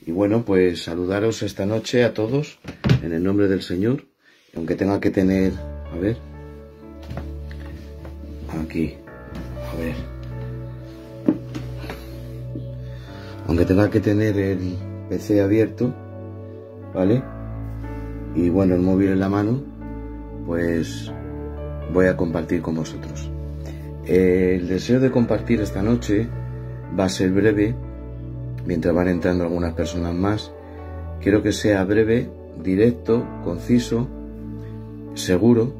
Y bueno, pues saludaros esta noche a todos en el nombre del Señor. Aunque tenga que tener, a ver, aquí, a ver, aunque tenga que tener el PC abierto, ¿vale? Y bueno, el móvil en la mano, pues voy a compartir con vosotros. El deseo de compartir esta noche va a ser breve, mientras van entrando algunas personas más. Quiero que sea breve, directo, conciso, seguro,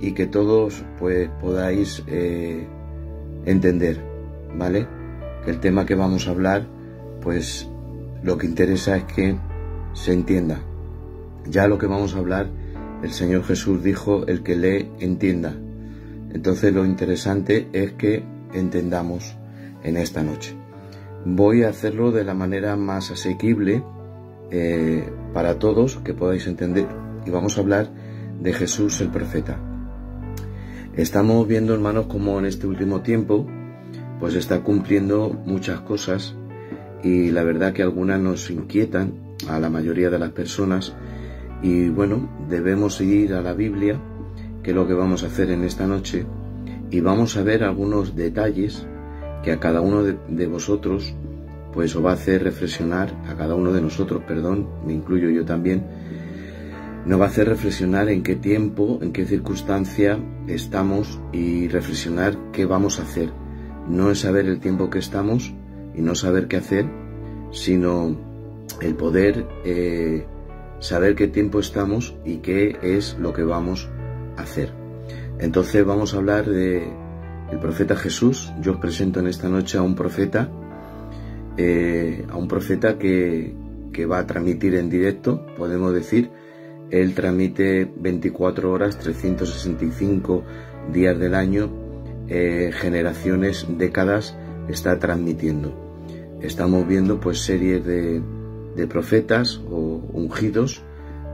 y que todos pues podáis entender, ¿vale? Que el tema que vamos a hablar, pues lo que interesa es que se entienda. Ya lo que vamos a hablar, el Señor Jesús dijo: el que lee, entienda. Entonces lo interesante es que entendamos en esta noche. Voy a hacerlo de la manera más asequible para todos, que podáis entender, y vamos a hablar de Jesús el profeta. Estamos viendo, hermanos, como en este último tiempo pues está cumpliendo muchas cosas, y la verdad que algunas nos inquietan a la mayoría de las personas, y bueno, debemos ir a la Biblia, que es lo que vamos a hacer en esta noche, y vamos a ver algunos detalles que a cada uno de vosotros pues os va a hacer reflexionar, a cada uno de nosotros, perdón, me incluyo yo también, nos va a hacer reflexionar en qué tiempo, en qué circunstancia estamos, y reflexionar qué vamos a hacer. No es saber el tiempo que estamos y no saber qué hacer, sino el poder saber qué tiempo estamos y qué es lo que vamos a hacer. Entonces vamos a hablar de el profeta Jesús. Yo os presento en esta noche a un profeta que va a transmitir en directo, podemos decir. Él transmite 24 horas, 365 días del año, generaciones, décadas, está transmitiendo. Estamos viendo pues series de profetas o ungidos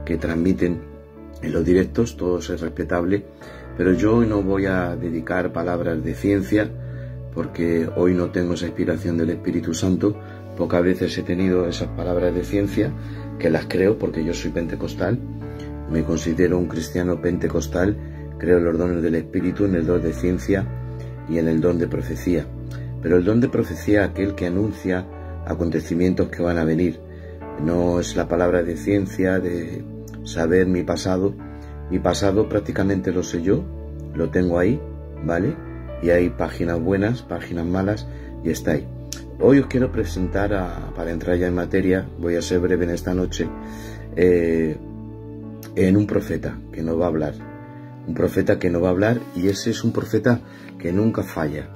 que transmiten en los directos, todo es respetable, pero yo hoy no voy a dedicar palabras de ciencia, porque hoy no tengo esa inspiración del Espíritu Santo. Pocas veces he tenido esas palabras de ciencia, que las creo porque yo soy pentecostal, me considero un cristiano pentecostal, creo en los dones del Espíritu, en el don de ciencia y en el don de profecía. Pero el don de profecía, aquel que anuncia acontecimientos que van a venir, no es la palabra de ciencia, de saber mi pasado. Mi pasado prácticamente lo sé yo, lo tengo ahí, ¿vale? Y hay páginas buenas, páginas malas, y está ahí. Hoy os quiero presentar, para entrar ya en materia, voy a ser breve en esta noche, en un profeta que nos va a hablar. Un profeta que nos va a hablar, y ese es un profeta que nunca falla.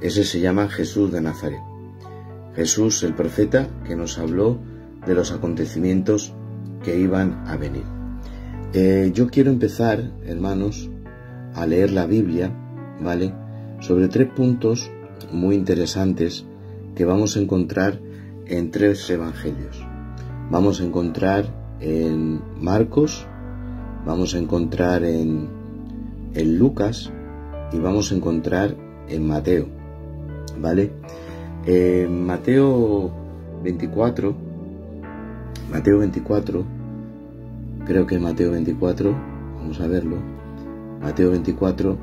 Ese se llama Jesús de Nazaret. Jesús, el profeta que nos habló de los acontecimientos que iban a venir. Yo quiero empezar, hermanos, a leer la Biblia, ¿vale? Sobre 3 puntos muy interesantes que vamos a encontrar en 3 evangelios. Vamos a encontrar en Marcos, vamos a encontrar en Lucas y vamos a encontrar en Mateo, ¿vale? Mateo 24, creo que Mateo 24, vamos a verlo. Mateo 24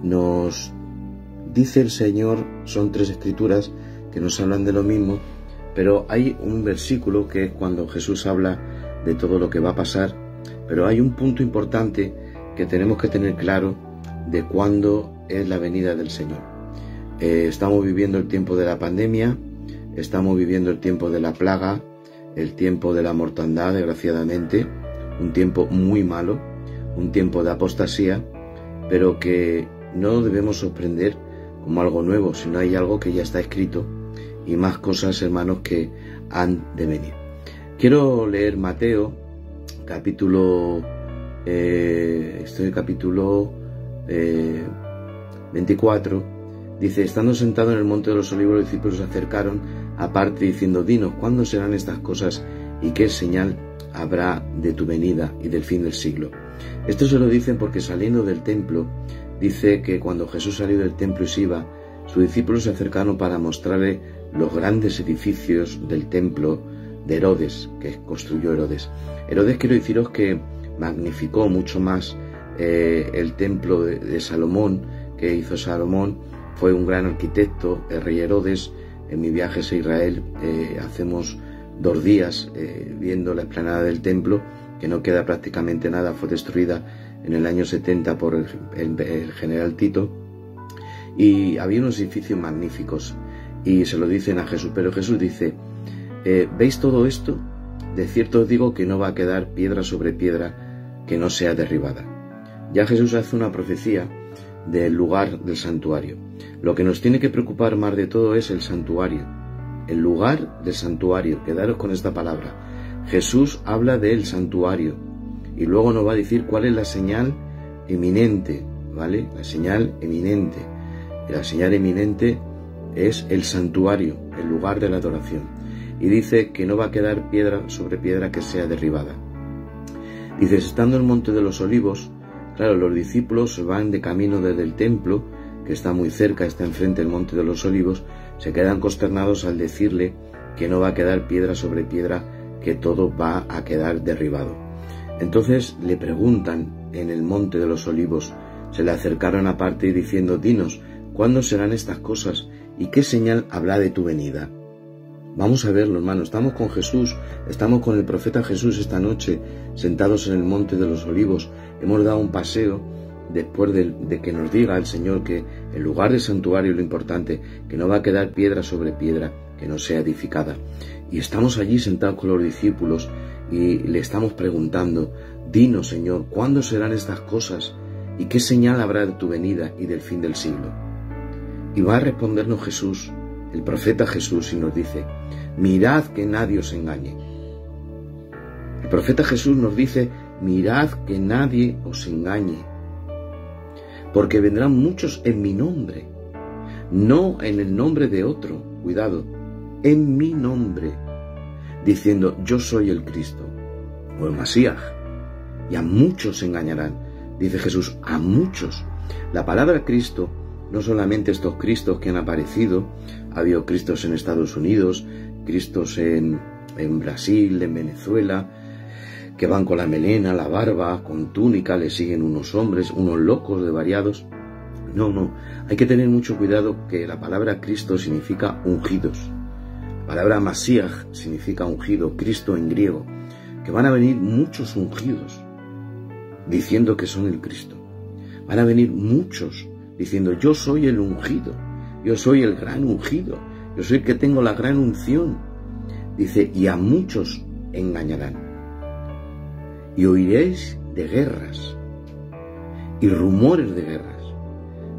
nos dice el Señor, son 3 escrituras que nos hablan de lo mismo, pero hay un versículo que es cuando Jesús habla de todo lo que va a pasar, pero hay un punto importante que tenemos que tener claro de cuándo es la venida del Señor. Estamos viviendo el tiempo de la pandemia, estamos viviendo el tiempo de la plaga, el tiempo de la mortandad, desgraciadamente, un tiempo muy malo, un tiempo de apostasía, pero que no debemos sorprender como algo nuevo, sino hay algo que ya está escrito, y más cosas, hermanos, que han de venir. Quiero leer Mateo, capítulo 24, dice: estando sentado en el monte de los olivos, los discípulos se acercaron aparte diciendo: dinos, ¿cuándo serán estas cosas y qué señal habrá de tu venida y del fin del siglo? Esto se lo dicen porque saliendo del templo, dice que cuando Jesús salió del templo y se iba, sus discípulos se acercaron para mostrarle los grandes edificios del templo, de Herodes, que construyó Herodes. Herodes, quiero deciros que magnificó mucho más el templo de Salomón, que hizo Salomón. Fue un gran arquitecto, el rey Herodes. En mis viajes a Israel hacemos 2 días viendo la explanada del templo, que no queda prácticamente nada, fue destruida en el año 70 por el general Tito, y había unos edificios magníficos, y se lo dicen a Jesús, pero Jesús dice, ¿veis todo esto? De cierto os digo que no va a quedar piedra sobre piedra que no sea derribada. Ya Jesús hace una profecía del lugar del santuario. Lo que nos tiene que preocupar más de todo es el santuario, el lugar del santuario. Quedaros con esta palabra. Jesús habla del santuario y luego nos va a decir cuál es la señal eminente, ¿vale? La señal eminente. Y la señal eminente es el santuario, el lugar de la adoración. Y dice que no va a quedar piedra sobre piedra que sea derribada. Dice, estando en el monte de los olivos, claro, los discípulos se van de camino desde el templo, que está muy cerca, está enfrente del monte de los olivos, se quedan consternados al decirle que no va a quedar piedra sobre piedra, que todo va a quedar derribado. Entonces le preguntan en el monte de los olivos, se le acercaron aparte diciendo, dinos, ¿cuándo serán estas cosas y qué señal habrá de tu venida? Vamos a verlo, hermano, estamos con Jesús, estamos con el profeta Jesús esta noche, sentados en el monte de los olivos, hemos dado un paseo después de que nos diga el Señor que el lugar del santuario es lo importante, que no va a quedar piedra sobre piedra que no sea edificada. Y estamos allí sentados con los discípulos y le estamos preguntando, dinos, Señor, ¿cuándo serán estas cosas y qué señal habrá de tu venida y del fin del siglo? Y va a respondernos Jesús, el profeta Jesús, y nos dice, mirad que nadie os engañe. El profeta Jesús nos dice, mirad que nadie os engañe, porque vendrán muchos en mi nombre, no en el nombre de otro, cuidado, en mi nombre, diciendo, yo soy el Cristo, o el Masías, y a muchos se engañarán, dice Jesús, a muchos. La palabra Cristo, no solamente estos Cristos que han aparecido, ha habido Cristos en Estados Unidos, Cristos en Brasil, en Venezuela, que van con la melena, la barba, con túnica, le siguen unos hombres, unos locos de variados. No, hay que tener mucho cuidado, que la palabra Cristo significa ungidos. La palabra Masías significa ungido, Cristo en griego, que van a venir muchos ungidos diciendo que son el Cristo. Van a venir muchos diciendo, yo soy el ungido, yo soy el gran ungido, yo soy el que tengo la gran unción. Dice, y a muchos engañarán. Y oiréis de guerras y rumores de guerras.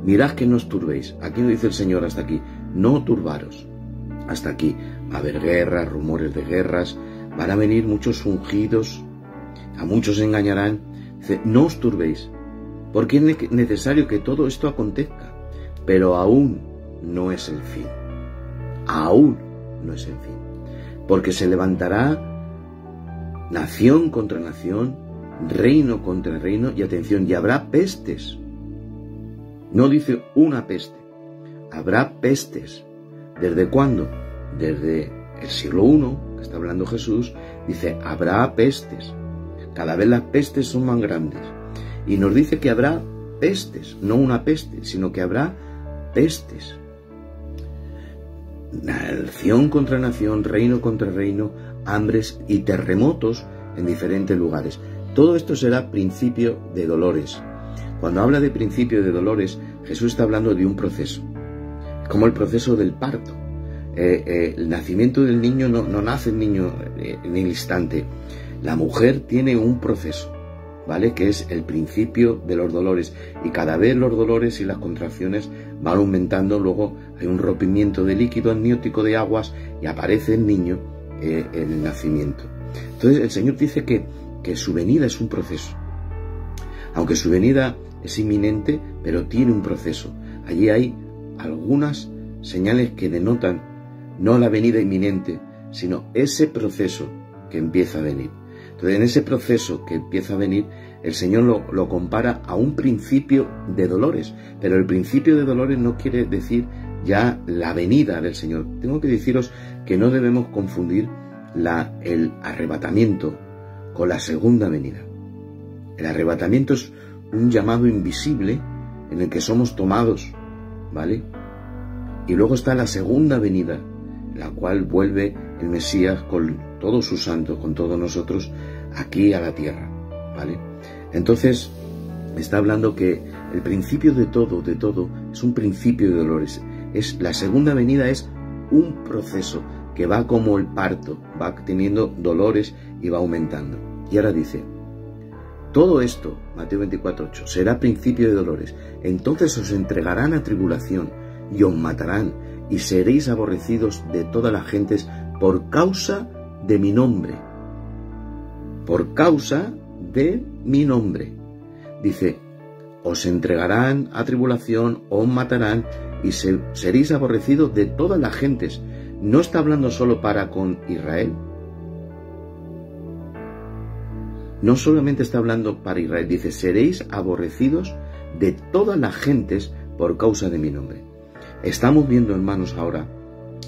Mirad que no os turbéis. Aquí no dice el Señor hasta aquí, no turbaros. Hasta aquí va a haber guerras, rumores de guerras, van a venir muchos ungidos, a muchos engañarán. Dice, no os turbéis, porque es necesario que todo esto acontezca, pero aún no es el fin. Aún no es el fin. Porque se levantará nación contra nación, reino contra reino, y atención, y habrá pestes. No dice una peste, habrá pestes. ¿Desde cuándo? Desde el siglo I, que está hablando Jesús, dice, habrá pestes. Cada vez las pestes son más grandes. Y nos dice que habrá pestes, no una peste, sino que habrá pestes. Nación contra nación, reino contra reino, hambres y terremotos en diferentes lugares. Todo esto será principio de dolores. Cuando habla de principio de dolores, Jesús está hablando de un proceso, como el proceso del parto. El nacimiento del niño no nace el niño en el instante. La mujer tiene un proceso, ¿vale? Que es el principio de los dolores, y cada vez los dolores y las contracciones van aumentando. Luego hay un rompimiento de líquido amniótico de aguas y aparece el niño en el nacimiento. Entonces el Señor dice que su venida es un proceso, aunque su venida es inminente, pero tiene un proceso. Allí hay algunas señales que denotan no la venida inminente, sino ese proceso que empieza a venir. Entonces, en ese proceso que empieza a venir, el Señor lo compara a un principio de dolores, pero el principio de dolores no quiere decir ya la venida del Señor. Tengo que deciros que no debemos confundir el arrebatamiento con la segunda venida. El arrebatamiento es un llamado invisible en el que somos tomados, ¿vale? Y luego está la segunda venida, en la cual vuelve el Mesías con todos sus santos, con todos nosotros, aquí a la tierra, ¿vale? Entonces, está hablando que el principio de todo es un principio de dolores. La segunda venida es un proceso que va como el parto, va teniendo dolores y va aumentando. Y ahora dice, todo esto, Mateo 24:8, será principio de dolores. Entonces os entregarán a tribulación y os matarán y seréis aborrecidos de todas las gentes por causa de mi nombre. Por causa de mi nombre. Dice, os entregarán a tribulación, os matarán y seréis aborrecidos de todas las gentes. No está hablando solo para con Israel. No solamente está hablando para Israel, dice, seréis aborrecidos de todas las gentes por causa de mi nombre. Estamos viendo, hermanos, ahora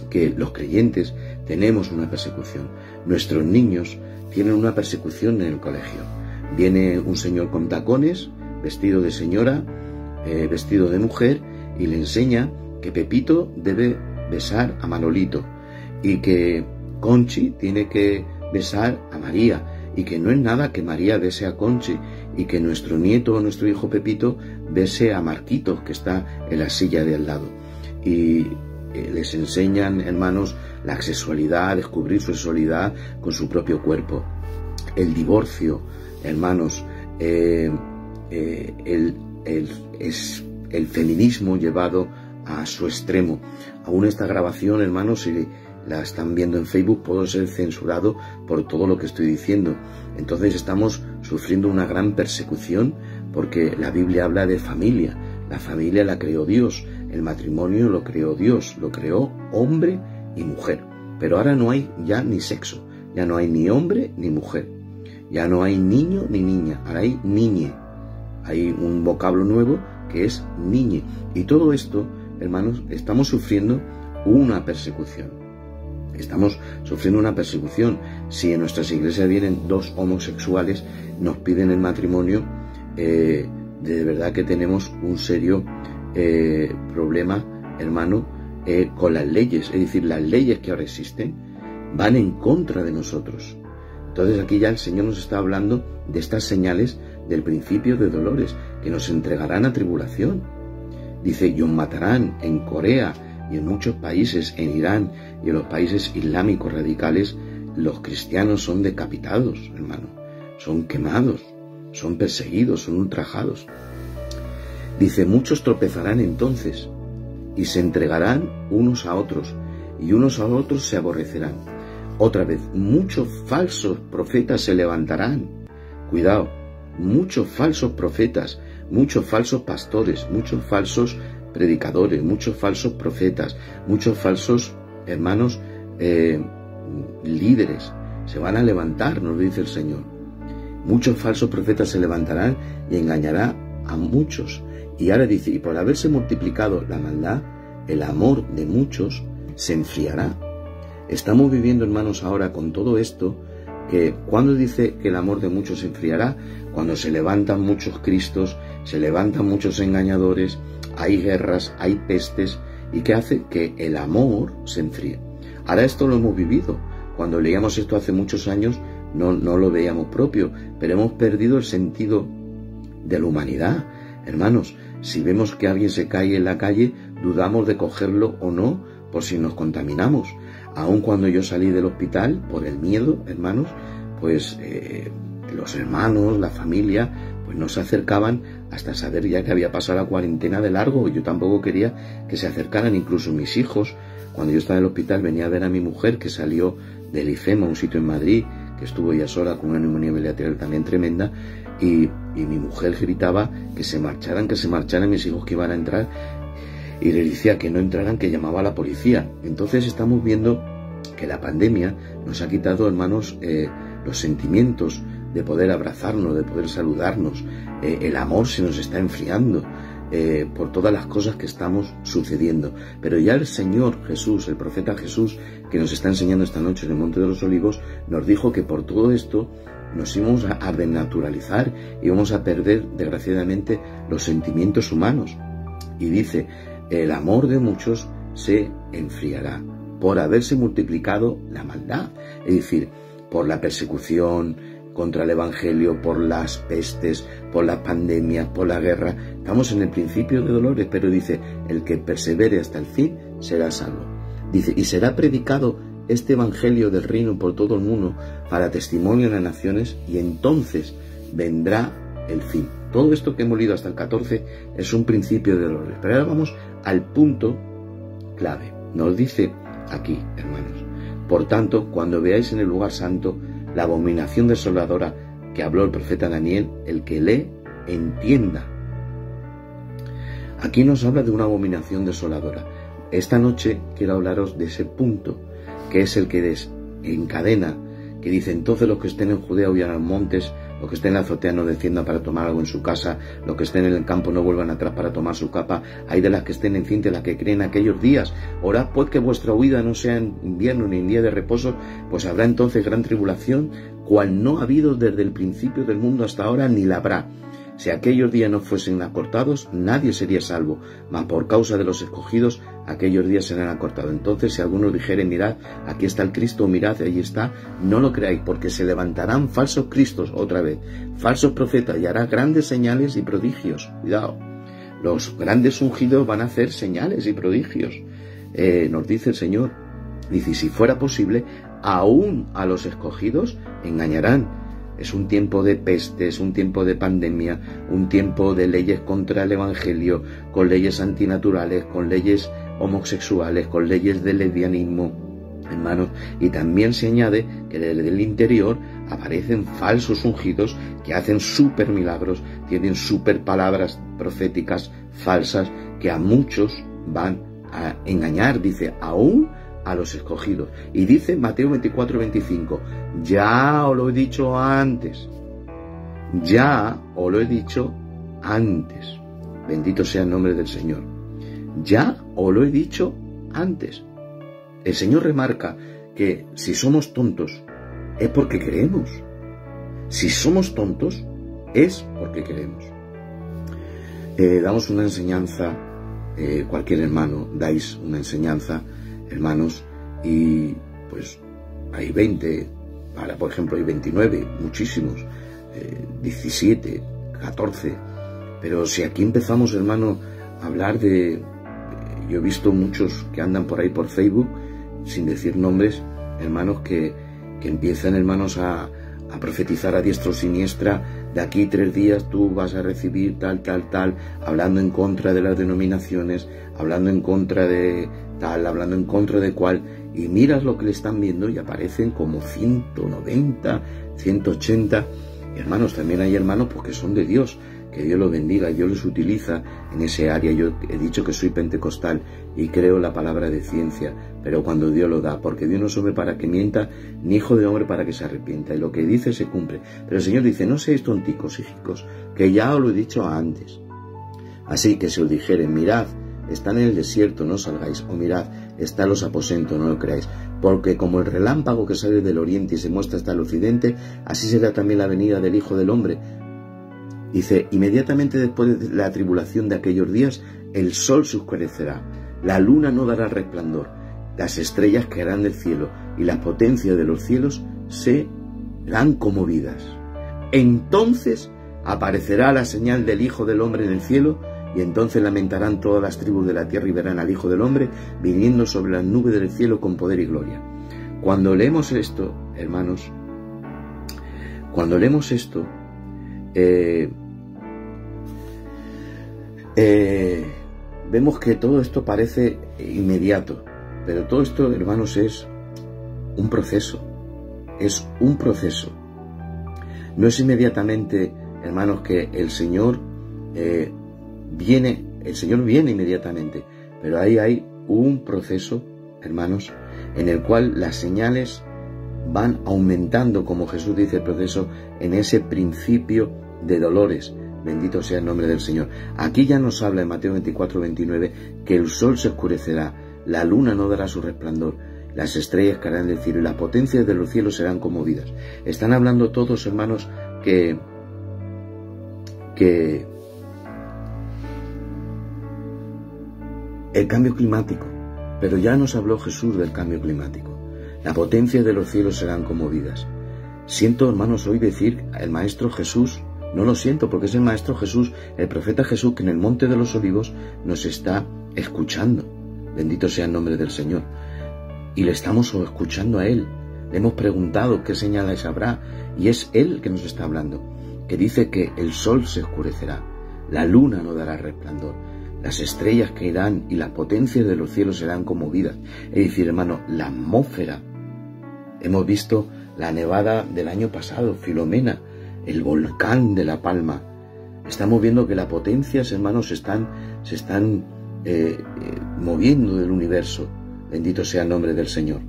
que los creyentes tenemos una persecución. Nuestros niños tienen una persecución en el colegio. Viene un señor con tacones, vestido de señora, vestido de mujer, y le enseña que Pepito debe besar a Manolito y que Conchi tiene que besar a María y que no es nada que María bese a Conchi y que nuestro nieto o nuestro hijo Pepito bese a Marquito, que está en la silla de al lado. Y les enseñan, hermanos, la sexualidad, descubrir su sexualidad con su propio cuerpo. El divorcio, hermanos, es el feminismo llevado a su extremo. Aún esta grabación, hermanos, si la están viendo en Facebook, puedo ser censurado por todo lo que estoy diciendo. Entonces estamos sufriendo una gran persecución porque la Biblia habla de familia. La familia la creó Dios, el matrimonio lo creó Dios, lo creó hombre y mujer. Pero ahora no hay ya ni sexo, ya no hay ni hombre ni mujer, ya no hay niño ni niña, ahora hay niñe. Hay un vocablo nuevo que es niñe. Y todo esto, hermanos, estamos sufriendo una persecución. Estamos sufriendo una persecución. Si en nuestras iglesias vienen dos homosexuales, nos piden el matrimonio, de verdad que tenemos un serio problema, hermano, con las leyes. Es decir, las leyes que ahora existen van en contra de nosotros. Entonces aquí ya el Señor nos está hablando de estas señales del principio de dolores, que nos entregarán a tribulación. Dice, y os matarán en Corea y en muchos países, en Irán y en los países islámicos radicales. Los cristianos son decapitados, hermano, son quemados, son perseguidos, son ultrajados. Dice, muchos tropezarán entonces y se entregarán unos a otros y unos a otros se aborrecerán. Otra vez, muchos falsos profetas se levantarán. Cuidado, muchos falsos profetas, muchos falsos pastores, muchos falsos predicadores, muchos falsos profetas, muchos falsos, hermanos, líderes. Se van a levantar, nos dice el Señor. Muchos falsos profetas se levantarán y engañará a muchos. Y ahora dice, y por haberse multiplicado la maldad, el amor de muchos se enfriará. Estamos viviendo, hermanos, ahora con todo esto, que cuando dice que el amor de muchos se enfriará, cuando se levantan muchos cristos, se levantan muchos engañadores, hay guerras, hay pestes, y que hace que el amor se enfríe. Ahora esto lo hemos vivido. Cuando leíamos esto hace muchos años, no lo veíamos propio, pero hemos perdido el sentido de la humanidad. Hermanos, si vemos que alguien se cae en la calle, dudamos de cogerlo o no, por si nos contaminamos. Aun cuando yo salí del hospital, por el miedo, hermanos, pues los hermanos, la familia, pues no se acercaban hasta saber ya que había pasado la cuarentena de largo. Yo tampoco quería que se acercaran, incluso mis hijos. Cuando yo estaba en el hospital venía a ver a mi mujer, que salió del IFEMA, un sitio en Madrid, que estuvo ya sola con una neumonía bilateral también tremenda, y mi mujer gritaba que se marcharan, mis hijos que iban a entrar, y le decía que no entraran, que llamaba a la policía. Entonces estamos viendo que la pandemia nos ha quitado, hermanos, los sentimientos de poder abrazarnos, de poder saludarnos. El amor se nos está enfriando. por todas las cosas que estamos sucediendo. Pero ya el Señor Jesús, el profeta Jesús, que nos está enseñando esta noche en el Monte de los Olivos, nos dijo que por todo esto nos íbamos a desnaturalizar y vamos a perder, desgraciadamente, los sentimientos humanos. Y dice, el amor de muchos se enfriará por haberse multiplicado la maldad. Es decir, por la persecución contra el Evangelio, por las pestes, por las pandemias, por la guerra. Estamos en el principio de dolores, pero dice, el que persevere hasta el fin será salvo. Dice, y será predicado este Evangelio del reino por todo el mundo para testimonio en las naciones, y entonces vendrá el fin. Todo esto que hemos leído hasta el 14 es un principio de dolores. Pero ahora vamos al punto clave. Nos dice aquí, hermanos, por tanto, cuando veáis en el lugar santo la abominación desoladora que habló el profeta Daniel, el que lee, entienda. Aquí nos habla de una abominación desoladora. Esta noche quiero hablaros de ese punto, que es el que desencadena, que dice, entonces los que estén en Judea huyan a los montes, los que estén en la azotea no desciendan para tomar algo en su casa, los que estén en el campo no vuelvan atrás para tomar su capa, hay de las que estén encintas, las que creen aquellos días. Orad pues que vuestra huida no sea en invierno ni en día de reposo, pues habrá entonces gran tribulación, cual no ha habido desde el principio del mundo hasta ahora, ni la habrá. Si aquellos días no fuesen acortados, nadie sería salvo, mas por causa de los escogidos, aquellos días serán acortados. Entonces, si alguno dijere, mirad, aquí está el Cristo, mirad, allí está, no lo creáis, porque se levantarán falsos cristos, otra vez, falsos profetas, y hará grandes señales y prodigios. Cuidado, los grandes ungidos van a hacer señales y prodigios. Nos dice el Señor, dice, si fuera posible, aún a los escogidos engañarán. Es un tiempo de peste, es un tiempo de pandemia, un tiempo de leyes contra el Evangelio, con leyes antinaturales, con leyes homosexuales, con leyes de lesbianismo, hermanos. Y también se añade que desde el interior aparecen falsos ungidos que hacen súper milagros, tienen súper palabras proféticas falsas que a muchos van a engañar. Dice, aún a los escogidos. Y dice Mateo 24:25, ya os lo he dicho antes, ya os lo he dicho antes. Bendito sea el nombre del Señor. Ya os lo he dicho antes. El Señor remarca que si somos tontos es porque creemos. Si somos tontos es porque creemos. Damos una enseñanza, cualquier hermano, dais una enseñanza, hermanos, y pues hay 20, ahora por ejemplo hay 29, muchísimos, 17, 14, pero si aquí empezamos, hermano, a hablar de, yo he visto muchos que andan por ahí por Facebook, sin decir nombres, hermanos, que empiezan, hermanos, a profetizar a diestra o siniestra, de aquí 3 días tú vas a recibir tal, hablando en contra de las denominaciones, hablando en contra de tal, hablando en contra de cual, y miras lo que le están viendo y aparecen como 190, 180, y hermanos, también hay hermanos pues que son de Dios, que Dios los bendiga, Dios los utiliza en ese área. Yo he dicho que soy pentecostal y creo la palabra de ciencia, pero cuando Dios lo da, porque Dios no es hombre para que mienta, ni hijo de hombre para que se arrepienta, y lo que dice se cumple. Pero el Señor dice, no seáis tonticos, hijos, que ya os lo he dicho antes. Así que si os dijeren, mirad, están en el desierto, no salgáis, o mirad, están los aposentos, no lo creáis, porque como el relámpago que sale del oriente y se muestra hasta el occidente, así será también la venida del Hijo del Hombre. Dice, inmediatamente después de la tribulación de aquellos días, el sol se oscurecerá, la luna no dará resplandor, las estrellas caerán del cielo, y las potencias de los cielos serán conmovidas. Entonces aparecerá la señal del Hijo del Hombre en el cielo, y entonces lamentarán todas las tribus de la tierra y verán al Hijo del Hombre viniendo sobre las nubes del cielo con poder y gloria. Cuando leemos esto, hermanos, cuando leemos esto, vemos que todo esto parece inmediato, pero todo esto, hermanos, es un proceso, no es inmediatamente, hermanos, que el Señor viene inmediatamente, pero ahí hay un proceso, hermanos, en el cual las señales van aumentando, como Jesús dice el proceso, en ese principio de dolores. Bendito sea el nombre del Señor. Aquí ya nos habla en Mateo 24, 29, que el sol se oscurecerá, la luna no dará su resplandor, las estrellas caerán del cielo y las potencias de los cielos serán conmovidas. Están hablando todos, hermanos, que el cambio climático, pero ya nos habló Jesús del cambio climático. La potencia de los cielos serán conmovidas. Siento, hermanos, hoy decir el Maestro Jesús, no lo siento porque es el Maestro Jesús, el profeta Jesús, que en el Monte de los Olivos nos está escuchando. Bendito sea el nombre del Señor. Y le estamos escuchando a Él. Le hemos preguntado qué señales habrá y es Él que nos está hablando, que dice que el sol se oscurecerá, la luna no dará resplandor, las estrellas caerán y las potencias de los cielos serán conmovidas. Es decir, hermano, la atmósfera. Hemos visto la nevada del año pasado, Filomena, el volcán de La Palma. Estamos viendo que las potencias, hermanos, se están moviendo del universo. Bendito sea el nombre del Señor.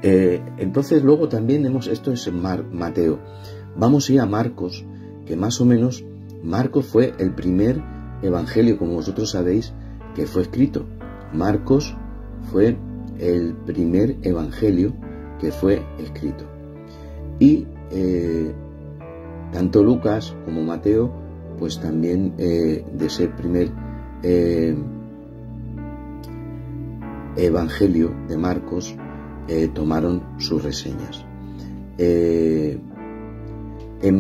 Entonces luego también esto es en Mateo. Vamos a ir a Marcos, que más o menos Marcos fue el primer evangelio, como vosotros sabéis, que fue escrito. Marcos fue el primer evangelio que fue escrito. Y tanto Lucas como Mateo, pues también de ese primer evangelio de Marcos tomaron sus reseñas. En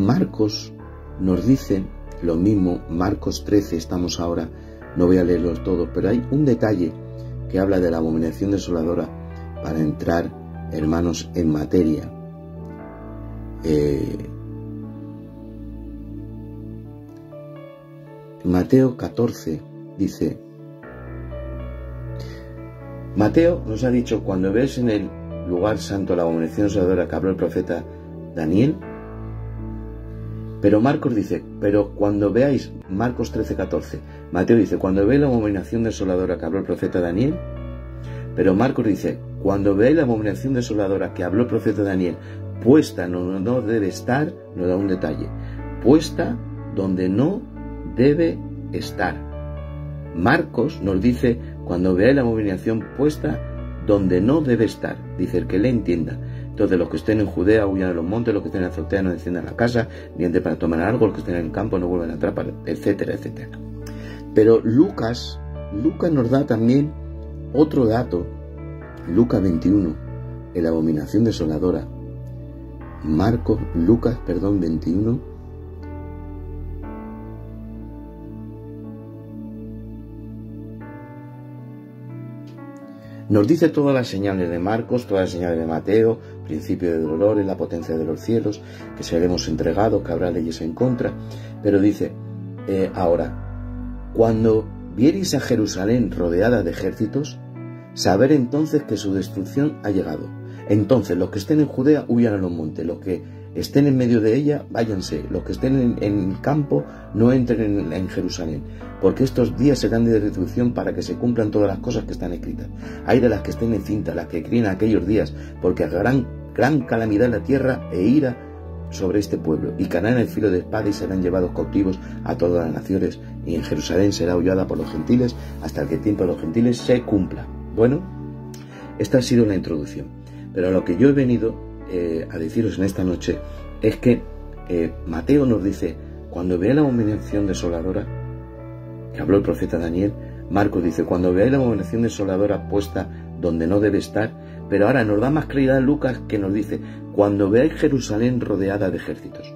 Marcos nos dice lo mismo, Marcos 13 estamos ahora, no voy a leerlos todos, pero hay un detalle que habla de la abominación desoladora para entrar, hermanos, en materia. Mateo 14 dice, Mateo nos ha dicho, cuando ves en el lugar santo la abominación desoladora que habló el profeta Daniel, pero Marcos dice, pero cuando veáis, Marcos 13, 14, Mateo dice, cuando veáis la abominación desoladora que habló el profeta Daniel, pero Marcos dice, cuando veáis la abominación desoladora que habló el profeta Daniel, puesta no debe estar, nos da un detalle, puesta donde no debe estar. Marcos nos dice, cuando veáis la abominación puesta donde no debe estar, dice el que le entienda. Entonces los que estén en Judea huyan a los montes, los que estén en la azotea no desciendan a la casa, ni entren para tomar algo, los que estén en el campo no vuelvan a atrapar, etcétera, etcétera. Pero Lucas nos da también otro dato, Lucas 21, en la abominación desoladora. Lucas 21. Nos dice todas las señales de Marcos, todas las señales de Mateo, principio de dolores, la potencia de los cielos, que seremos entregados, que habrá leyes en contra. Pero dice, ahora, cuando viereis a Jerusalén rodeada de ejércitos, saber entonces que su destrucción ha llegado. Entonces los que estén en Judea huyan a los montes, los que estén en medio de ella, váyanse, los que estén en el campo no entren en Jerusalén, porque estos días serán de destrucción para que se cumplan todas las cosas que están escritas. Hay de las que estén encintas, las que críen aquellos días, porque habrá gran calamidad en la tierra e ira sobre este pueblo, y caerán el filo de espada y serán llevados cautivos a todas las naciones, y en Jerusalén será hollada por los gentiles hasta que el tiempo de los gentiles se cumpla. Bueno, esta ha sido la introducción, pero lo que yo he venido a deciros en esta noche es que Mateo nos dice, cuando vea la abominación desoladora que habló el profeta Daniel, Marcos dice, cuando veáis la abominación desoladora puesta donde no debe estar, pero ahora nos da más claridad Lucas, que nos dice, cuando veáis Jerusalén rodeada de ejércitos.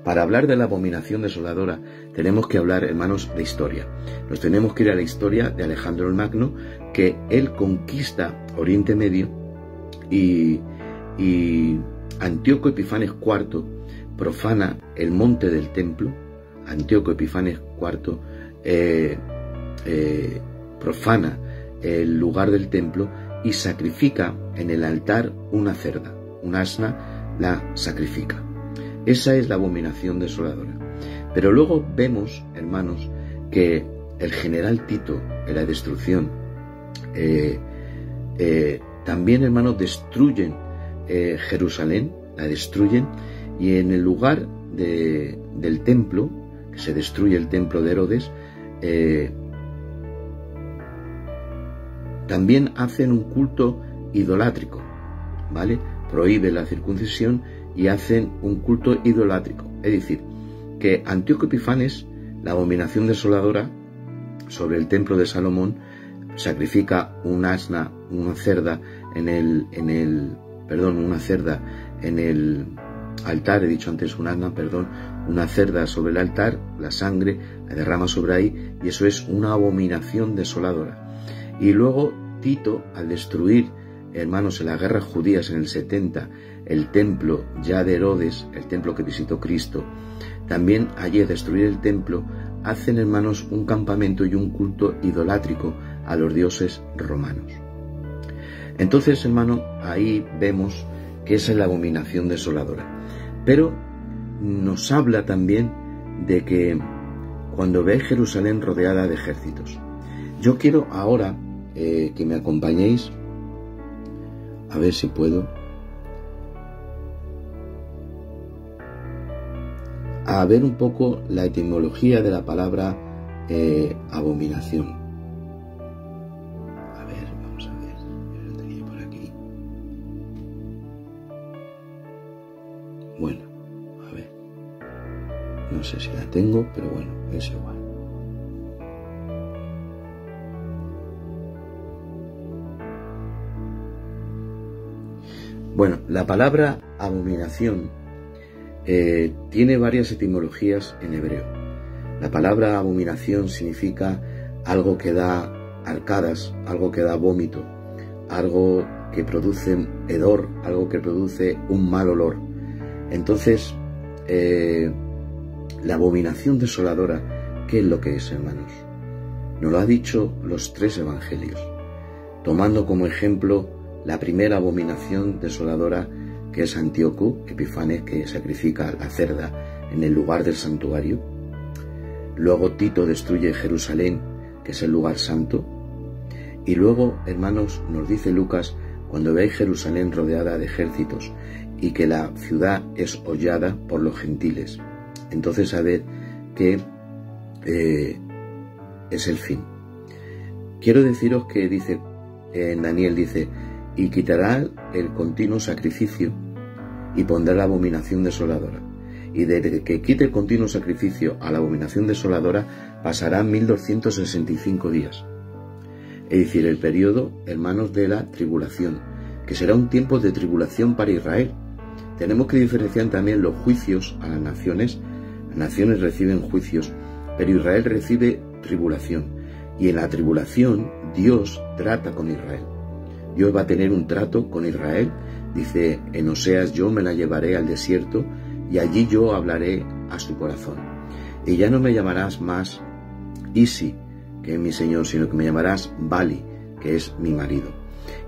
Para hablar de la abominación desoladora tenemos que hablar, hermanos, de historia. Nos tenemos que ir a la historia de Alejandro el Magno, que él conquista Oriente Medio y Antíoco Epifanes IV profana el monte del templo. Antíoco Epifanes IV profana el lugar del templo y sacrifica en el altar una cerda, un asna, la sacrifica. Esa es la abominación desoladora. Pero luego vemos, hermanos, que el general Tito en la destrucción también, hermanos, destruyen Jerusalén, la destruyen, y en el lugar del templo que se destruye el templo de Herodes, también hacen un culto idolátrico, ¿vale? Prohíbe la circuncisión y hacen un culto idolátrico. Es decir, que Antíoco Epifanes, la abominación desoladora sobre el templo de Salomón, sacrifica un asna, una cerda en el altar, he dicho antes un asna, perdón, una cerda sobre el altar, la sangre la derrama sobre ahí, y eso es una abominación desoladora. Y luego Tito, al destruir, hermanos, en las guerras judías en el 70, el templo ya de Herodes, el templo que visitó Cristo, también allí al destruir el templo, hacen, hermanos, un campamento y un culto idolátrico a los dioses romanos. Entonces, hermano, ahí vemos que esa es la abominación desoladora. Pero nos habla también de que cuando ve Jerusalén rodeada de ejércitos. Yo quiero ahora que me acompañéis, a ver si puedo, a ver un poco la etimología de la palabra abominación. A ver, vamos a ver, yo lo tenía por aquí. Bueno, a ver, no sé si la tengo, pero bueno, es igual. Bueno, la palabra abominación tiene varias etimologías en hebreo. La palabra abominación significa algo que da arcadas, algo que da vómito, algo que produce hedor, algo que produce un mal olor. Entonces, la abominación desoladora, ¿qué es lo que es, hermanos? Nos lo ha dicho los tres evangelios, tomando como ejemplo la primera abominación desoladora, que es Antíoco Epifanes, que sacrifica la cerda en el lugar del santuario. Luego Tito destruye Jerusalén, que es el lugar santo. Y luego, hermanos, nos dice Lucas, cuando ve Jerusalén rodeada de ejércitos y que la ciudad es hollada por los gentiles. Entonces, saber que es el fin. Quiero deciros que dice, en Daniel dice, y quitará el continuo sacrificio y pondrá la abominación desoladora. Y desde que quite el continuo sacrificio a la abominación desoladora pasarán 1265 días. Es decir, el periodo, hermanos, de la tribulación, que será un tiempo de tribulación para Israel. Tenemos que diferenciar también los juicios a las naciones. Las naciones reciben juicios, pero Israel recibe tribulación. Y en la tribulación Dios trata con Israel. Dios va a tener un trato con Israel. Dice en Oseas, yo me la llevaré al desierto y allí yo hablaré a su corazón. Y ya no me llamarás más Isi, que es mi Señor, sino que me llamarás Bali, que es mi marido.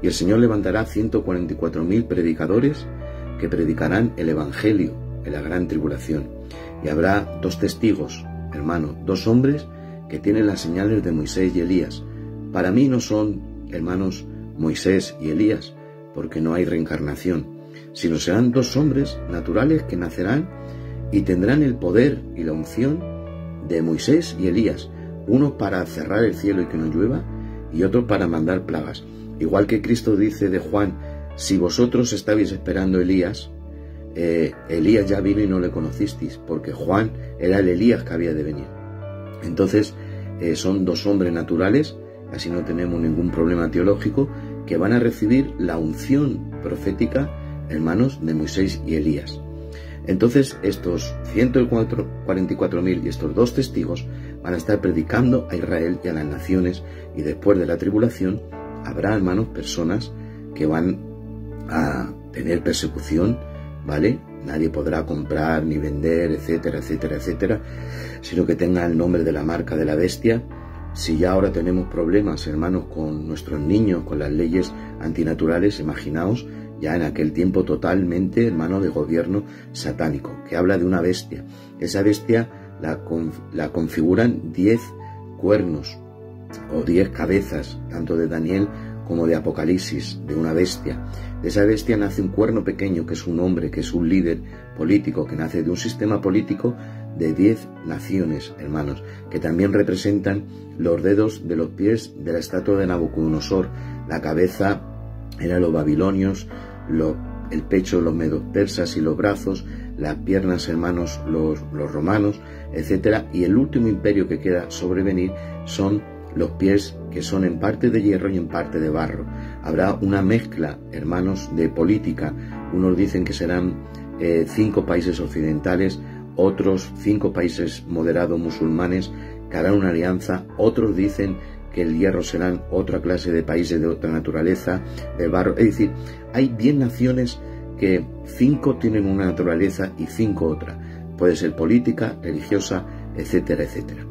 Y el Señor levantará 144.000 predicadores que predicarán el Evangelio en la gran tribulación. Y habrá dos testigos, hermano, dos hombres que tienen las señales de Moisés y Elías. Para mí no son, hermanos, Moisés y Elías, porque no hay reencarnación, sino serán dos hombres naturales que nacerán y tendrán el poder y la unción de Moisés y Elías, uno para cerrar el cielo y que no llueva, y otro para mandar plagas. Igual que Cristo dice de Juan, si vosotros estabais esperando a Elías, Elías ya vino y no le conocisteis, porque Juan era el Elías que había de venir. Entonces, son dos hombres naturales, así no tenemos ningún problema teológico, que van a recibir la unción profética, hermanos, de Moisés y Elías. Entonces, estos 144.000 y estos dos testigos van a estar predicando a Israel y a las naciones, y después de la tribulación habrá, hermanos, personas que van a tener persecución, ¿vale? Nadie podrá comprar ni vender, etcétera, etcétera, etcétera, sino que tenga el nombre de la marca de la bestia. Si ya ahora tenemos problemas, hermanos, con nuestros niños, con las leyes antinaturales, imaginaos ya en aquel tiempo totalmente, hermano, de gobierno satánico, que habla de una bestia. Esa bestia la configuran 10 cuernos o 10 cabezas, tanto de Daniel como de Apocalipsis, de una bestia. De esa bestia nace un cuerno pequeño, que es un hombre, que es un líder político, que nace de un sistema político de 10 naciones, hermanos, que también representan los dedos de los pies de la estatua de Nabucodonosor. La cabeza eran los babilonios, el pecho los medos persas y los brazos, las piernas, hermanos, los romanos, etc. Y el último imperio que queda sobrevenir son los pies, que son en parte de hierro y en parte de barro. Habrá una mezcla, hermanos, de política. Unos dicen que serán 5 países occidentales, otros 5 países moderados musulmanes que harán una alianza, otros dicen que el hierro serán otra clase de países de otra naturaleza, del barro. Es decir, hay 10 naciones que 5 tienen una naturaleza y 5 otra. Puede ser política, religiosa, etcétera, etcétera.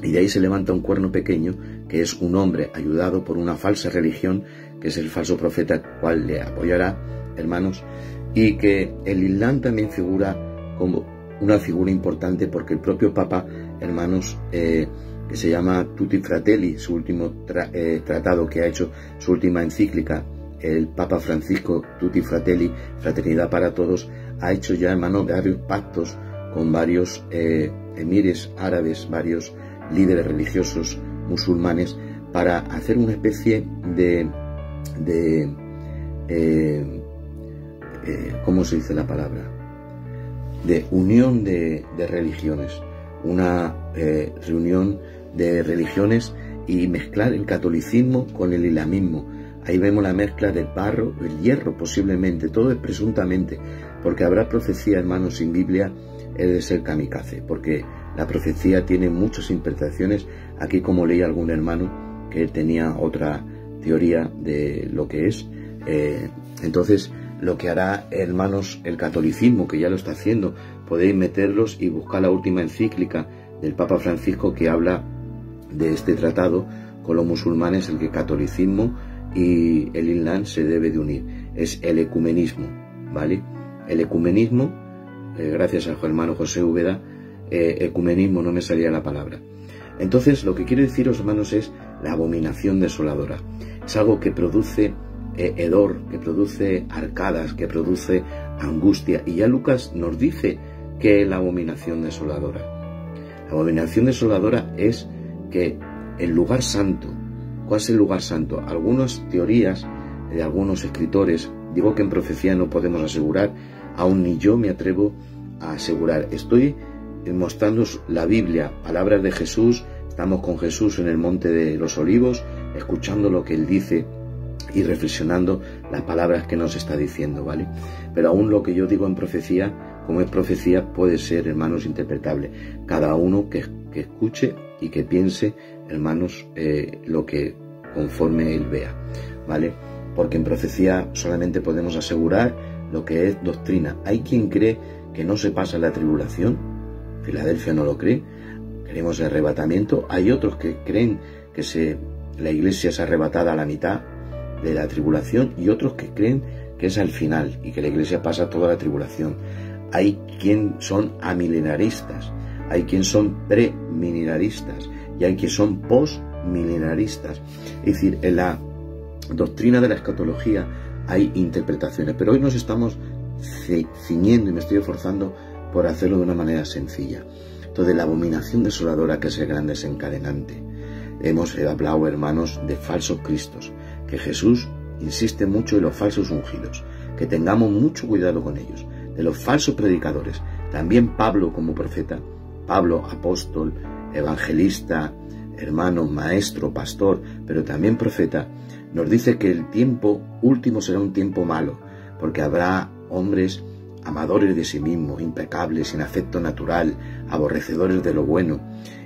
Y de ahí se levanta un cuerno pequeño, que es un hombre ayudado por una falsa religión, que es el falso profeta, cual le apoyará, hermanos, y que el Islam también figura como una figura importante, porque el propio Papa, hermanos, que se llama Tutti Fratelli, su último tratado que ha hecho, su última encíclica, el Papa Francisco, Tutti Fratelli, Fraternidad para Todos, ha hecho ya, hermanos, varios pactos con varios emires árabes, varios líderes religiosos musulmanes, para hacer una especie de ¿cómo se dice la palabra? De unión de religiones, una reunión de religiones, y mezclar el catolicismo con el islamismo. Ahí vemos la mezcla del barro, el hierro, posiblemente, todo es presuntamente, porque habrá profecía, hermanos, sin Biblia es de ser kamikaze, porque la profecía tiene muchas interpretaciones. Aquí, como leí algún hermano que tenía otra teoría de lo que es, entonces lo que hará, hermanos, el catolicismo, que ya lo está haciendo, podéis meterlos y buscar la última encíclica del Papa Francisco, que habla de este tratado con los musulmanes, el que catolicismo y el Islam se debe de unir. Es el ecumenismo, ¿vale? El ecumenismo, gracias al hermano José Úbeda, ecumenismo, no me salía la palabra. Entonces, lo que quiero deciros, hermanos, es la abominación desoladora. Es algo que produce hedor, que produce arcadas, que produce angustia. Y ya Lucas nos dice que es la abominación desoladora. La abominación desoladora es que el lugar santo, ¿cuál es el lugar santo? Algunas teorías de algunos escritores, digo que en profecía no podemos asegurar, aún ni yo me atrevo a asegurar. Estoy mostrando la Biblia, palabras de Jesús. Estamos con Jesús en el monte de los Olivos, escuchando lo que Él dice y reflexionando las palabras que nos está diciendo, ¿vale? Pero aún lo que yo digo en profecía, como es profecía, puede ser, hermanos, interpretable. Cada uno que escuche y que piense, hermanos, lo que conforme él vea, ¿vale? Porque en profecía solamente podemos asegurar lo que es doctrina. Hay quien cree que no se pasa la tribulación. Filadelfia no lo cree. Queremos el arrebatamiento. Hay otros que creen que la iglesia es arrebatada a la mitad de la tribulación, y otros que creen que es al final y que la iglesia pasa toda la tribulación. Hay quien son amilenaristas, hay quien son premilenaristas y hay quien son postmilenaristas. Es decir, en la doctrina de la escatología hay interpretaciones, pero hoy nos estamos ciñendo, y me estoy esforzando por hacerlo de una manera sencilla. Entonces, la abominación desoladora, que es el gran desencadenante. Hemos hablado, hermanos, de falsos cristos, que Jesús insiste mucho en los falsos ungidos, que tengamos mucho cuidado con ellos, de los falsos predicadores. También Pablo como profeta, Pablo apóstol, evangelista, hermano, maestro, pastor, pero también profeta, nos dice que el tiempo último será un tiempo malo, porque habrá hombres amadores de sí mismos, impecables, sin afecto natural, aborrecedores de lo bueno,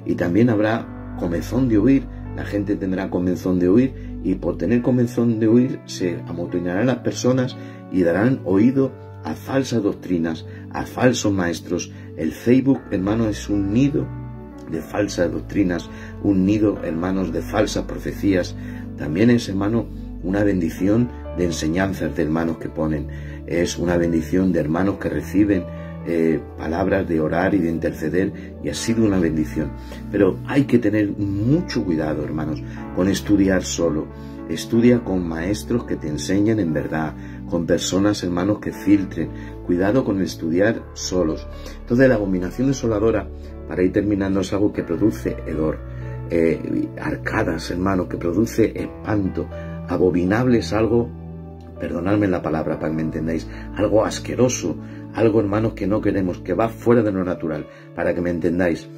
y también habrá comezón de huir. La gente tendrá comezón de huir, y por tener comezón de huir se amotinarán las personas y darán oído a falsas doctrinas, a falsos maestros. El Facebook, hermanos, es un nido de falsas doctrinas, un nido, hermanos, de falsas profecías. También es, hermano, una bendición de enseñanzas de hermanos que ponen. Es una bendición de hermanos que reciben palabras de orar y de interceder, y ha sido una bendición. Pero hay que tener mucho cuidado, hermanos, con estudiar solo. Estudia con maestros que te enseñen en verdad, con personas, hermanos, que filtren. Cuidado con estudiar solos. Entonces, la abominación desoladora, para ir terminando, es algo que produce hedor. Arcadas, hermanos, que produce espanto. Abominable es algo, perdonadme la palabra para que me entendáis, algo asqueroso, algo, hermanos, que no queremos, que va fuera de lo natural, para que me entendáis.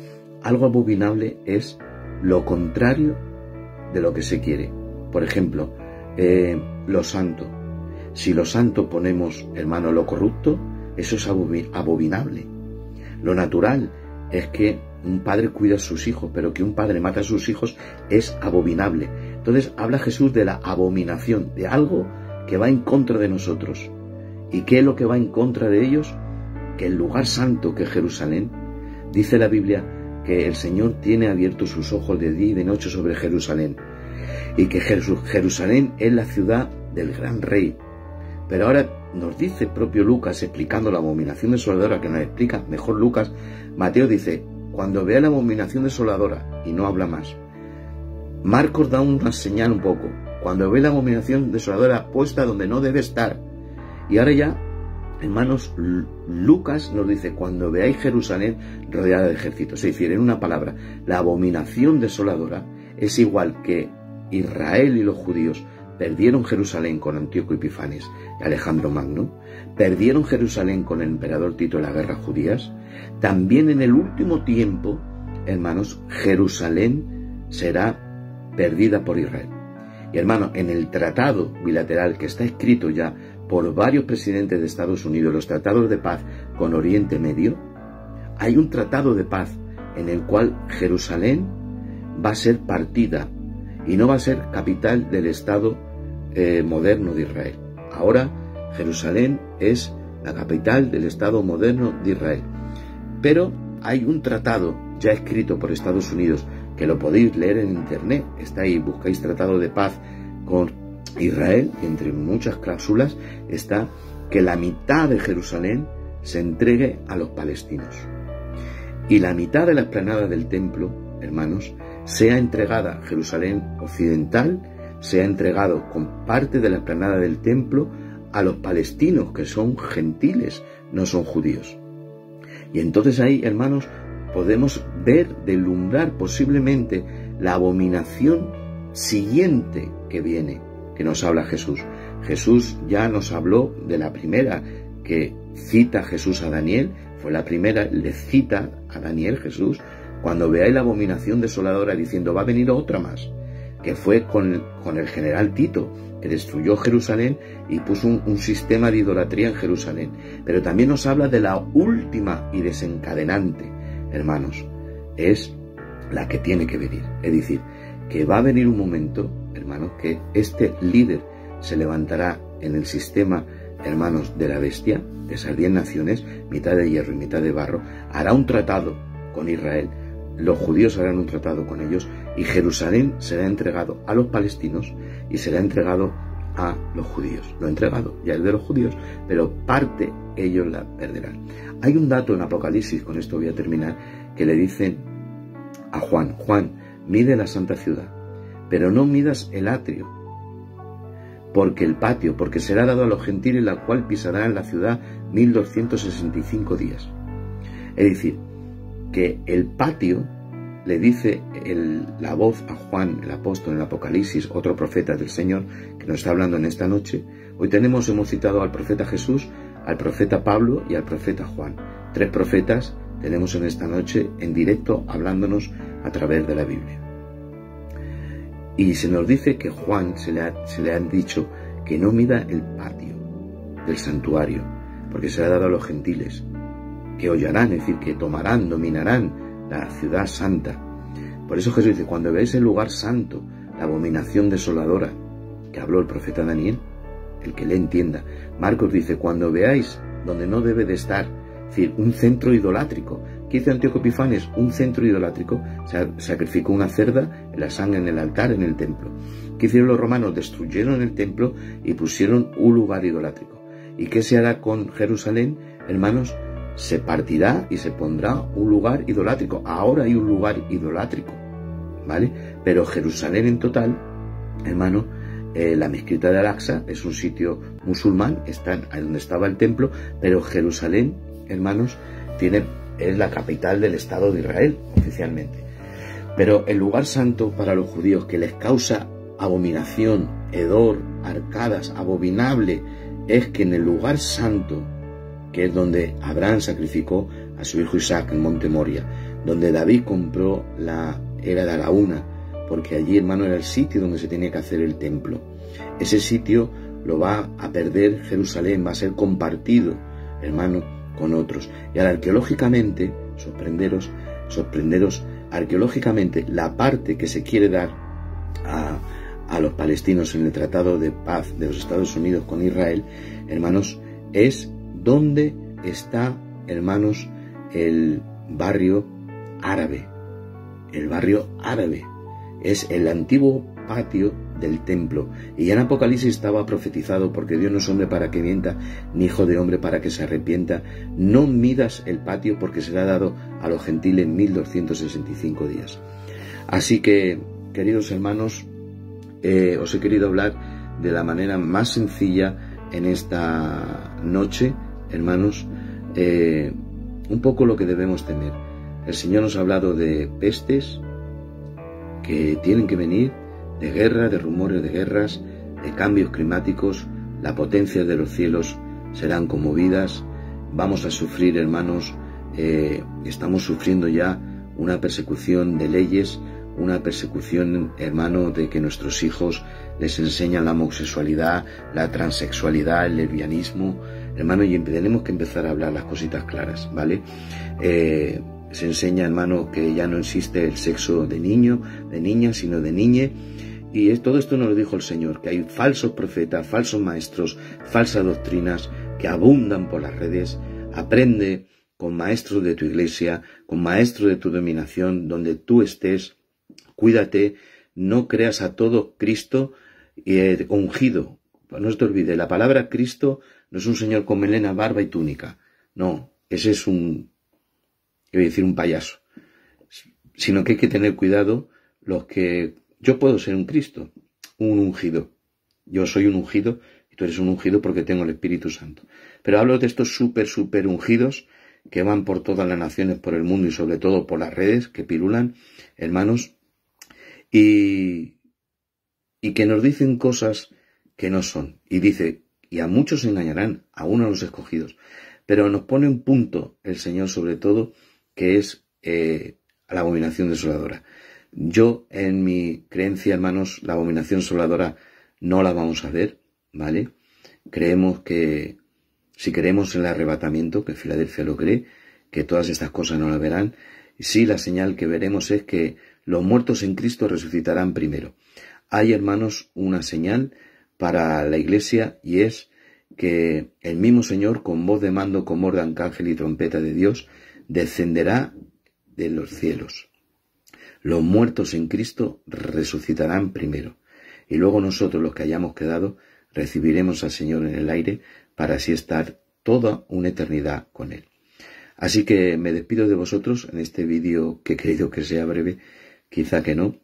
Algo abominable es lo contrario de lo que se quiere. Por ejemplo, lo santo. Si lo santo ponemos, hermano, lo corrupto, eso es abominable. Lo natural es que un padre cuida a sus hijos, pero que un padre mata a sus hijos es abominable. Entonces habla Jesús de la abominación, de algo que va en contra de nosotros. ¿Y qué es lo que va en contra de ellos? Que el lugar santo, que es Jerusalén, dice la Biblia que el Señor tiene abiertos sus ojos de día y de noche sobre Jerusalén, y que Jerusalén es la ciudad del gran rey. Pero ahora nos dice propio Lucas, explicando la abominación desoladora, que nos explica mejor Lucas. Mateo dice, cuando vea la abominación desoladora, y no habla más. Marcos da una señal un poco, cuando ve la abominación desoladora puesta donde no debe estar. Y ahora ya, hermanos, Lucas nos dice, cuando veáis Jerusalén rodeada de ejércitos. Es decir, en una palabra, la abominación desoladora es igual que Israel y los judíos perdieron Jerusalén con Antíoco Epifanes y Alejandro Magno, perdieron Jerusalén con el emperador Tito en las guerras judías. También en el último tiempo, hermanos, Jerusalén será perdida por Israel. Y hermanos, en el tratado bilateral que está escrito ya por varios presidentes de Estados Unidos, los tratados de paz con Oriente Medio, hay un tratado de paz en el cual Jerusalén va a ser partida y no va a ser capital del Estado moderno de Israel. Ahora Jerusalén es la capital del Estado moderno de Israel. Pero hay un tratado ya escrito por Estados Unidos, que lo podéis leer en internet, está ahí, buscáis tratado de paz con Israel, y entre muchas cláusulas está que la mitad de Jerusalén se entregue a los palestinos. Y la mitad de la explanada del templo, hermanos, sea entregada, Jerusalén occidental, sea entregado con parte de la explanada del templo a los palestinos, que son gentiles, no son judíos. Y entonces ahí, hermanos, podemos ver, deslumbrar posiblemente la abominación siguiente que viene, que nos habla Jesús. Jesús ya nos habló de la primera, que cita Jesús a Daniel, fue la primera, le cita a Daniel Jesús, cuando veáis la abominación desoladora, diciendo, va a venir otra más, que fue con el general Tito, que destruyó Jerusalén y puso un sistema de idolatría en Jerusalén. Pero también nos habla de la última y desencadenante, hermanos, es la que tiene que venir. Es decir, que va a venir un momento, hermanos, que este líder se levantará en el sistema, hermanos, de la bestia, de esas 10 naciones, mitad de hierro y mitad de barro, hará un tratado con Israel, los judíos harán un tratado con ellos, y Jerusalén será entregado a los palestinos y será entregado a los judíos. Lo entregado ya es de los judíos, pero parte ellos la perderán. Hay un dato en Apocalipsis, con esto voy a terminar, que le dicen a Juan, Juan, mide la santa ciudad, pero no midas el atrio, porque el patio, porque será dado a los gentiles, la cual pisarán la ciudad 1265 días. Es decir, que el patio, le dice la voz a Juan, el apóstol en el Apocalipsis, otro profeta del Señor, que nos está hablando en esta noche. Hoy hemos citado al profeta Jesús, al profeta Pablo y al profeta Juan. 3 profetas tenemos en esta noche en directo hablándonos a través de la Biblia. Y se nos dice que Juan se le han dicho que no mida el patio del santuario, porque será dado a los gentiles, que hollarán, es decir, que tomarán, dominarán la ciudad santa. Por eso Jesús dice, cuando veáis el lugar santo, la abominación desoladora, que habló el profeta Daniel, el que le entienda. Marcos dice, cuando veáis donde no debe de estar, es decir, un centro idolátrico. ¿Qué hizo Antíoco Epifanes? Un centro idolátrico. Sacrificó una cerda, la sangre en el altar, en el templo. ¿Qué hicieron los romanos? Destruyeron el templo y pusieron un lugar idolátrico. ¿Y qué se hará con Jerusalén, hermanos? Se partirá y se pondrá un lugar idolátrico. Ahora hay un lugar idolátrico, ¿vale? Pero Jerusalén en total, hermano, La mezquita de Al-Aqsa es un sitio musulmán, está ahí donde estaba el templo, pero Jerusalén, hermanos, es la capital del Estado de Israel, oficialmente. Pero el lugar santo para los judíos que les causa abominación, hedor, arcadas, abominable, es que en el lugar santo, que es donde Abraham sacrificó a su hijo Isaac en Monte Moria, donde David compró la era de Araúna, porque allí, hermano, era el sitio donde se tenía que hacer el templo. Ese sitio lo va a perder Jerusalén, va a ser compartido, hermano, con otros. Y ahora, arqueológicamente, sorprenderos, arqueológicamente, la parte que se quiere dar a los palestinos en el Tratado de Paz de los Estados Unidos con Israel, hermanos, es donde está, hermanos, el barrio árabe. El barrio árabe es el antiguo patio del templo. Y ya en Apocalipsis estaba profetizado, porque Dios no es hombre para que mienta, ni hijo de hombre para que se arrepienta. No midas el patio, porque será dado a los gentiles en 1265 días. Así que, queridos hermanos, os he querido hablar de la manera más sencilla en esta noche, hermanos, un poco lo que debemos temer. El Señor nos ha hablado de pestes que tienen que venir, de guerra, de rumores de guerras, de cambios climáticos. La potencia de los cielos serán conmovidas. Vamos a sufrir, hermanos, estamos sufriendo ya una persecución de leyes, una persecución, hermano, de que nuestros hijos les enseñan la homosexualidad, la transexualidad, el lesbianismo, hermano, y tenemos que empezar a hablar las cositas claras, ¿vale? Se enseña, hermano, que ya no existe el sexo de niño, de niña, sino de niñe. Y todo esto nos lo dijo el Señor, que hay falsos profetas, falsos maestros, falsas doctrinas que abundan por las redes. Aprende con maestros de tu iglesia, con maestros de tu dominación, donde tú estés. Cuídate, no creas a todo Cristo ungido. No se te olvide, la palabra Cristo no es un señor con melena, barba y túnica. No, ese es un payaso. Sino que hay que tener cuidado los que... Yo puedo ser un Cristo, un ungido. Yo soy un ungido y tú eres un ungido porque tengo el Espíritu Santo. Pero hablo de estos súper ungidos que van por todas las naciones, por el mundo y sobre todo por las redes que pirulan, hermanos, y que nos dicen cosas que no son. Y dice, y a muchos engañarán, aún a los escogidos. Pero nos pone un punto el Señor sobre todo, que es la abominación desoladora. Yo, en mi creencia, hermanos, la abominación desoladora no la vamos a ver, ¿vale? Creemos que, si creemos en el arrebatamiento, que Filadelfia lo cree, que todas estas cosas no la verán. Y sí, la señal que veremos es que los muertos en Cristo resucitarán primero. Hay, hermanos, una señal para la iglesia, y es que el mismo Señor, con voz de mando, con voz de arcángel y trompeta de Dios, descenderá de los cielos. Los muertos en Cristo resucitarán primero, y luego nosotros, los que hayamos quedado, recibiremos al Señor en el aire para así estar toda una eternidad con Él. Así que me despido de vosotros en este vídeo, que he querido que sea breve, quizá que no.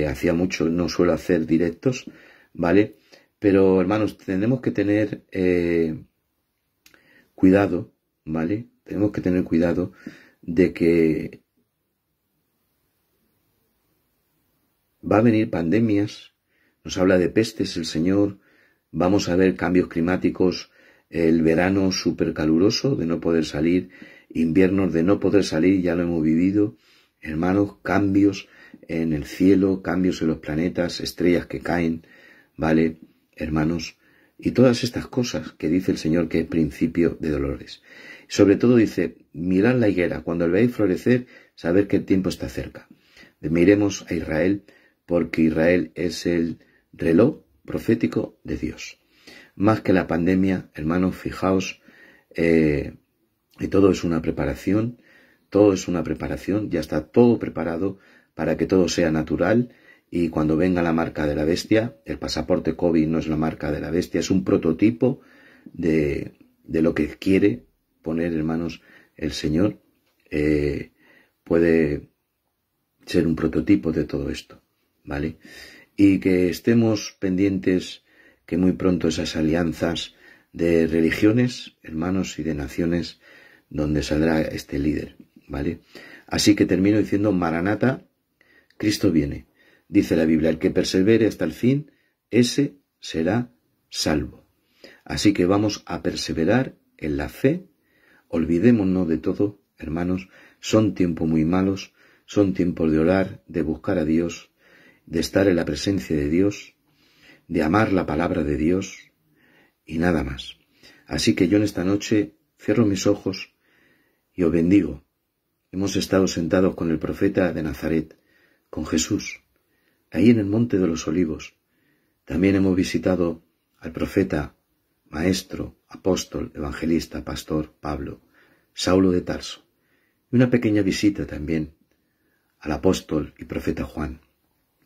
Hacía mucho, no suelo hacer directos, ¿vale? Pero, hermanos, tenemos que tener cuidado, ¿vale? Tenemos que tener cuidado de que va a venir pandemias, nos habla de pestes el Señor, vamos a ver cambios climáticos, el verano súper caluroso de no poder salir, inviernos de no poder salir, ya lo hemos vivido, hermanos, cambios en el cielo, cambios en los planetas, estrellas que caen, ¿vale, hermanos? Y todas estas cosas que dice el Señor que es principio de dolores. Sobre todo dice, mirad la higuera, cuando la veáis florecer, sabed que el tiempo está cerca. Miremos a Israel, porque Israel es el reloj profético de Dios. Más que la pandemia, hermanos, fijaos, y todo es una preparación, ya está todo preparado para que todo sea natural, y cuando venga la marca de la bestia, el pasaporte COVID no es la marca de la bestia, es un prototipo de lo que quiere poner, hermanos, el Señor. Puede ser un prototipo de todo esto, ¿vale? y que estemos pendientes que muy pronto esas alianzas de religiones, hermanos, y de naciones, donde saldrá este líder, ¿vale? Así que termino diciendo, Maranata, Cristo viene. Dice la Biblia, el que persevere hasta el fin, ese será salvo. Así que vamos a perseverar en la fe, olvidémonos de todo, hermanos, son tiempos muy malos, son tiempos de orar, de buscar a Dios, de estar en la presencia de Dios, de amar la palabra de Dios y nada más. Así que yo en esta noche cierro mis ojos y os bendigo. Hemos estado sentados con el profeta de Nazaret, con Jesús, ahí en el Monte de los Olivos. También hemos visitado al profeta, maestro, apóstol, evangelista, pastor Pablo, Saulo de Tarso. Y una pequeña visita también al apóstol y profeta Juan,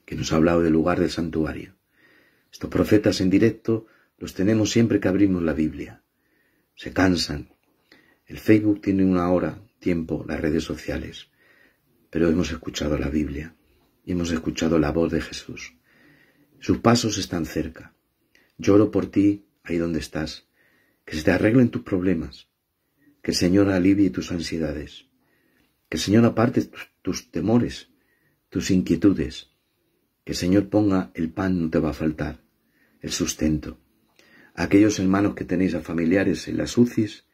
que nos ha hablado del lugar del santuario. Estos profetas en directo los tenemos siempre que abrimos la Biblia. Se cansan. El Facebook tiene una hora, tiempo, las redes sociales. Pero hemos escuchado la Biblia y hemos escuchado la voz de Jesús. Sus pasos están cerca. Lloro por ti, ahí donde estás. Que se te arreglen tus problemas. Que el Señor alivie tus ansiedades. Que el Señor aparte tus temores, tus inquietudes. Que el Señor ponga el pan, no te va a faltar, el sustento. Aquellos hermanos que tenéis a familiares en las UCIs,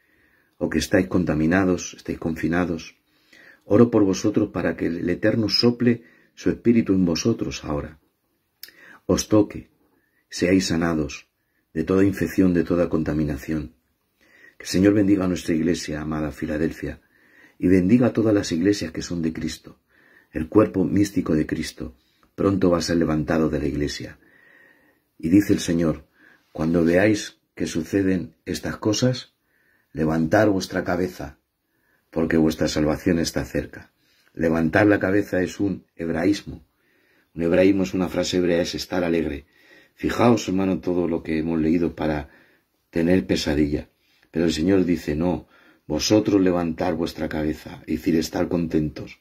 o que estáis contaminados, estáis confinados, oro por vosotros para que el Eterno sople su espíritu en vosotros ahora. Os toque, seáis sanados de toda infección, de toda contaminación. Que el Señor bendiga a nuestra iglesia, amada Filadelfia, y bendiga a todas las iglesias que son de Cristo. El cuerpo místico de Cristo pronto va a ser levantado de la iglesia. Y dice el Señor, cuando veáis que suceden estas cosas, levantad vuestra cabeza, porque vuestra salvación está cerca. Levantar la cabeza es un hebraísmo. Un hebraísmo es una frase hebrea, es estar alegre. Fijaos, hermano, todo lo que hemos leído para tener pesadilla. Pero el Señor dice, no, vosotros levantad vuestra cabeza, es decir, estar contentos,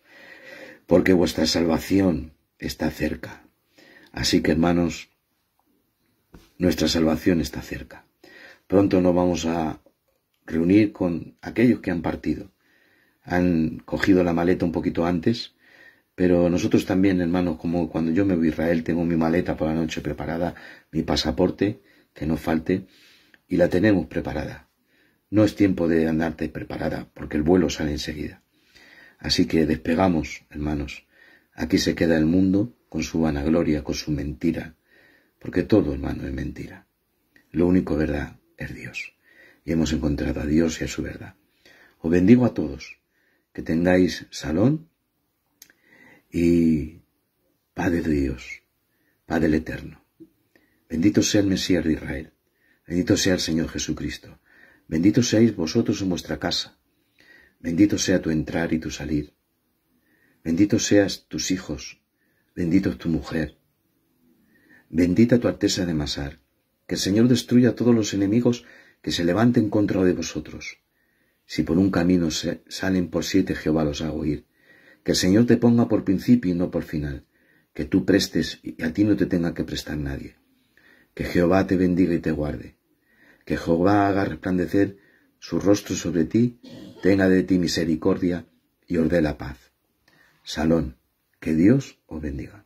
porque vuestra salvación está cerca. Así que, hermanos, nuestra salvación está cerca. Pronto nos vamos a reunir con aquellos que han partido. Han cogido la maleta un poquito antes, pero nosotros también, hermanos, como cuando yo me voy a Israel, tengo mi maleta por la noche preparada, mi pasaporte, que no falte, y la tenemos preparada. No es tiempo de andarte preparada, porque el vuelo sale enseguida. Así que despegamos, hermanos. Aquí se queda el mundo con su vanagloria, con su mentira, porque todo, hermano, es mentira. Lo único verdad es Dios. Y hemos encontrado a Dios y a su verdad. Os bendigo a todos. Que tengáis salón y paz de Dios, paz del Eterno. Bendito sea el Mesías de Israel. Bendito sea el Señor Jesucristo. Bendito seáis vosotros en vuestra casa. Bendito sea tu entrar y tu salir. Bendito seas tus hijos. Bendito es tu mujer. Bendita tu Alteza de Masar. Que el Señor destruya a todos los enemigos que se levanten contra de vosotros. Si por un camino salen por 7, Jehová los haga oír. Que el Señor te ponga por principio y no por final. Que tú prestes y a ti no te tenga que prestar nadie. Que Jehová te bendiga y te guarde. Que Jehová haga resplandecer su rostro sobre ti, tenga de ti misericordia y os dé la paz. Salón, que Dios os bendiga.